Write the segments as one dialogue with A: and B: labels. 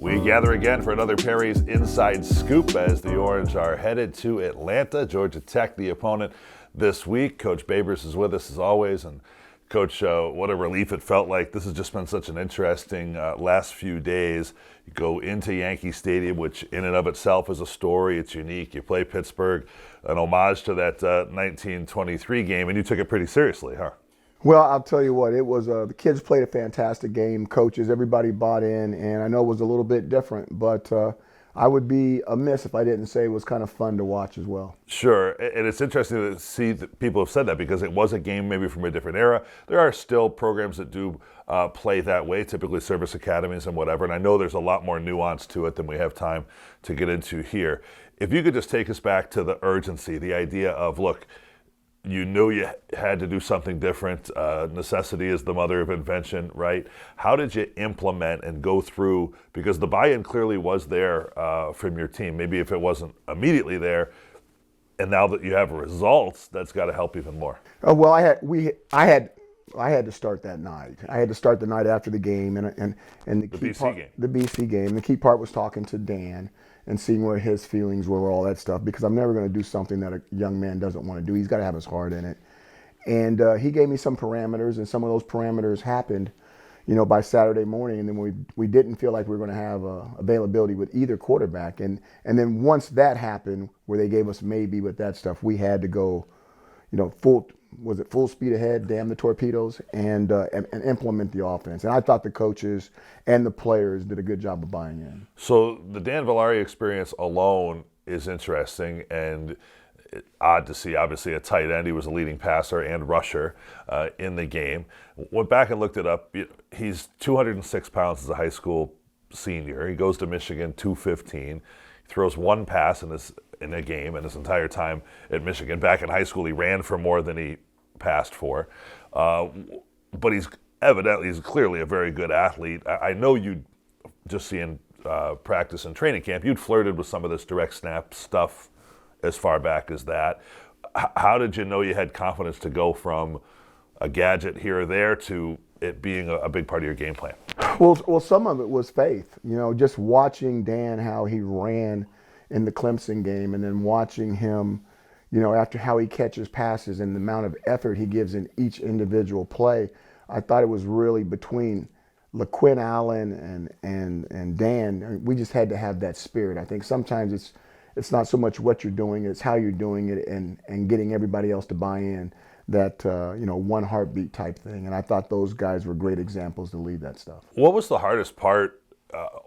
A: We gather again for another Perry's Inside Scoop as the Orange are headed to Atlanta. Georgia Tech, the opponent this week. Coach Babers is with us as always. And Coach, what a relief it felt like. This has just been such an interesting last few days. You go into Yankee Stadium, which in and of itself is a story. It's unique. You play Pittsburgh, an homage to that 1923 game, and you took it pretty seriously, huh?
B: Well, I'll tell you what, it was the kids played a fantastic game. Coaches, everybody bought in, and I know it was a little bit different, but I would be amiss if I didn't say it was kind of fun to watch as well.
A: Sure, and it's interesting to see that people have said that because it was a game maybe from a different era. There are still programs that do play that way, typically service academies and whatever, and I know there's a lot more nuance to it than we have time to get into here. If you could just take us back to the urgency, the idea of, look, you knew you had to do something different. Necessity is the mother of invention, right? How did you implement and go through? Because the buy-in clearly was there from your team. Maybe if it wasn't immediately there, and now that you have results, that's got to help even more.
B: Well, I had to start that night. I had to start the night after the game, and the
A: BC game.
B: The BC game. The key part was talking to Dan and seeing where his feelings were, all that stuff, because I'm never going to do something that a young man doesn't want to do. He's got to have his heart in it. And he gave me some parameters, and some of those parameters happened, by Saturday morning. And then we didn't feel like we were going to have availability with either quarterback. And then once that happened, where they gave us maybe with that stuff, we had to go, full speed ahead, damn the torpedoes, and implement the offense. And I thought the coaches and the players did a good job of buying in.
A: So the Dan Villari experience alone is interesting and odd to see. Obviously a tight end. He was a leading passer and rusher in the game. Went back and looked it up. He's 206 pounds as a high school senior. He goes to Michigan 215. He throws one pass in a game in his entire time at Michigan. Back in high school, he ran for more than he passed for. But he's clearly a very good athlete. I know you just seeing practice and training camp, you'd flirted with some of this direct snap stuff as far back as that. How did you know you had confidence to go from a gadget here or there to it being a big part of your game plan?
B: Well, some of it was faith. Just watching Dan, how he ran in the Clemson game, and then watching him, after how he catches passes and the amount of effort he gives in each individual play. I thought it was really between LaQuinn Allen and Dan. We just had to have that spirit. I think sometimes it's not so much what you're doing, it's how you're doing it and getting everybody else to buy in, that one heartbeat type thing. And I thought those guys were great examples to lead that stuff.
A: What was the hardest part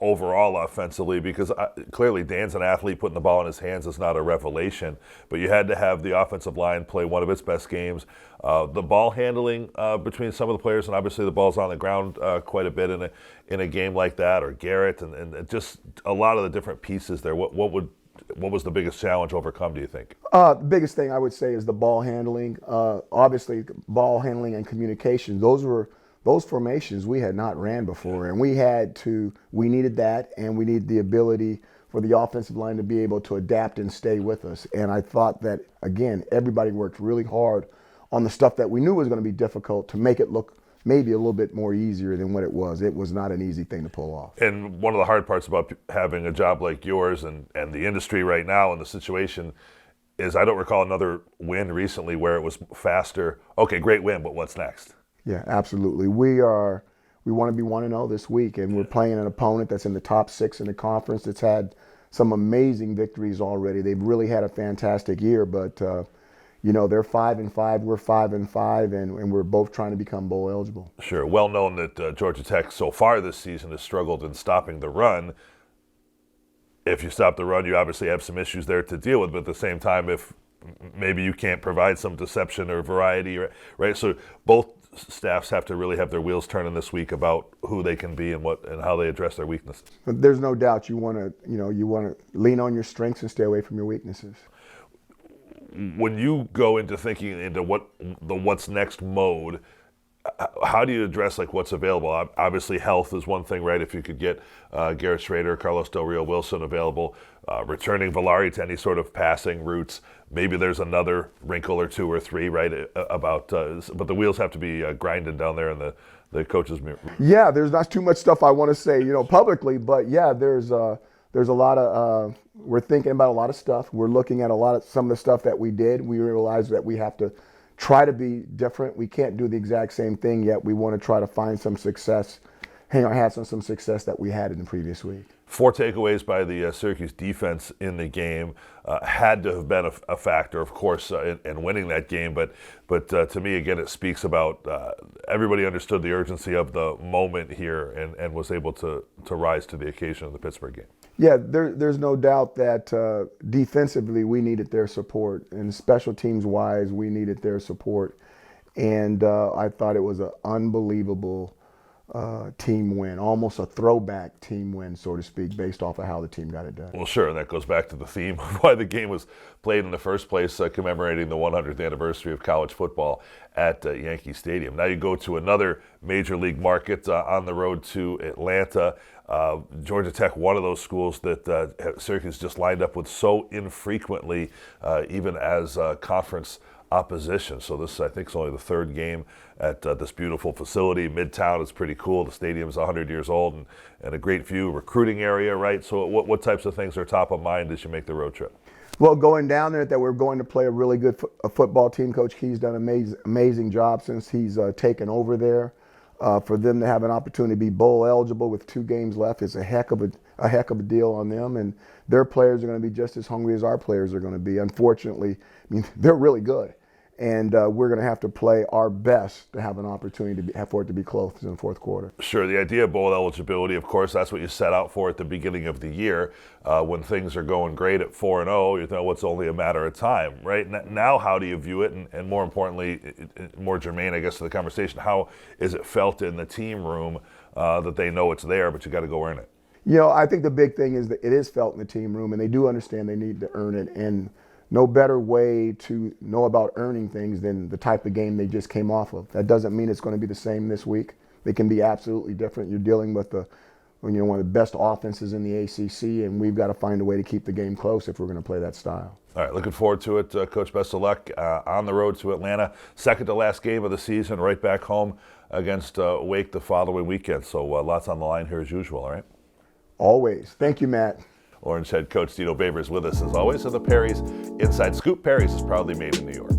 A: overall offensively? Because clearly Dan's an athlete. Putting the ball in his hands is not a revelation, but you had to have the offensive line play one of its best games. The ball handling between some of the players, and obviously the ball's on the ground quite a bit in a game like that, or Garrett, and just a lot of the different pieces there. What was the biggest challenge overcome, do you think?
B: The biggest thing I would say is the ball handling. Obviously, ball handling and communication. Those formations we had not ran before, and we needed that, and we needed the ability for the offensive line to be able to adapt and stay with us. And I thought that, again, everybody worked really hard on the stuff that we knew was going to be difficult to make it look maybe a little bit more easier than what it was. It was not an easy thing to pull off.
A: And one of the hard parts about having a job like yours and the industry right now and the situation is I don't recall another win recently where it was faster. Okay, great win, but what's next?
B: Yeah, absolutely. We want to be 1-0 this week, and we're playing an opponent that's in the top 6 in the conference that's had some amazing victories already. They've really had a fantastic year, but they're 5-5, we're 5-5, and we're both trying to become bowl eligible.
A: Sure. Well known that Georgia Tech so far this season has struggled in stopping the run. If you stop the run, you obviously have some issues there to deal with, but at the same time, if maybe you can't provide some deception or variety, right? So both staffs have to really have their wheels turning this week about who they can be and how they address their weaknesses.
B: But there's no doubt you want to lean on your strengths and stay away from your weaknesses.
A: When you go into thinking into what's next mode, How do you address like what's available? Obviously, health is one thing, right? If you could get Garrett Schrader, Carlos Del Rio Wilson available, returning Villari to any sort of passing routes, maybe there's another wrinkle or two or three, right? But the wheels have to be grinding down there in the coaches' room.
B: Yeah, there's not too much stuff I want to say, publicly, but yeah, there's a lot of we're thinking about a lot of stuff. We're looking at some of the stuff that we did. We realize that we have to try to be different. We can't do the exact same thing yet. We want to try to find some success, hang our hats on some success that we had in the previous week.
A: 4 takeaways by the Syracuse defense in the game had to have been a factor, of course, in winning that game. But to me, again, it speaks about everybody understood the urgency of the moment here and was able to rise to the occasion of the Pittsburgh game.
B: Yeah, there's no doubt that defensively we needed their support, and special teams wise we needed their support. And I thought it was an unbelievable team win, almost a throwback team win, so to speak, based off of how the team got it done.
A: Well, sure, and that goes back to the theme of why the game was played in the first place, commemorating the 100th anniversary of college football at Yankee Stadium. Now you go to another major league market on the road to Atlanta. Georgia Tech, one of those schools that Syracuse just lined up with so infrequently, even as conference opposition. So this, I think, is only the third game at this beautiful facility. Midtown is pretty cool. The stadium is 100 years old and a great view, recruiting area, right? So what types of things are top of mind as you make the road trip?
B: Well, going down there, that we're going to play a really good football team. Coach Key's done an amazing job since he's taken over there. For them to have an opportunity to be bowl eligible with 2 games left is a heck of a deal on them, and their players are going to be just as hungry as our players are going to be. Unfortunately, I mean, they're really good, and we're going to have to play our best to have an opportunity for it to be close in the fourth quarter.
A: Sure, the idea of bowl eligibility, of course, that's what you set out for at the beginning of the year. When things are going great at 4-0, you know it's only a matter of time, right? Now, how do you view it? And more importantly, more germane, I guess, to the conversation, how is it felt in the team room that they know it's there, but you got to go earn it?
B: I think the big thing is that it is felt in the team room, and they do understand they need to earn it. And no better way to know about earning things than the type of game they just came off of. That doesn't mean it's going to be the same this week. They can be absolutely different. You're dealing with one of the best offenses in the ACC, and we've got to find a way to keep the game close if we're going to play that style. All
A: right, looking forward to it. Coach, best of luck on the road to Atlanta. Second to last game of the season, right back home against Wake the following weekend. So lots on the line here as usual, all right?
B: Always. Thank you, Matt.
A: Orange head coach Dino Baber is with us as always. So the Perry's Inside Scoop. Perry's is proudly made in New York.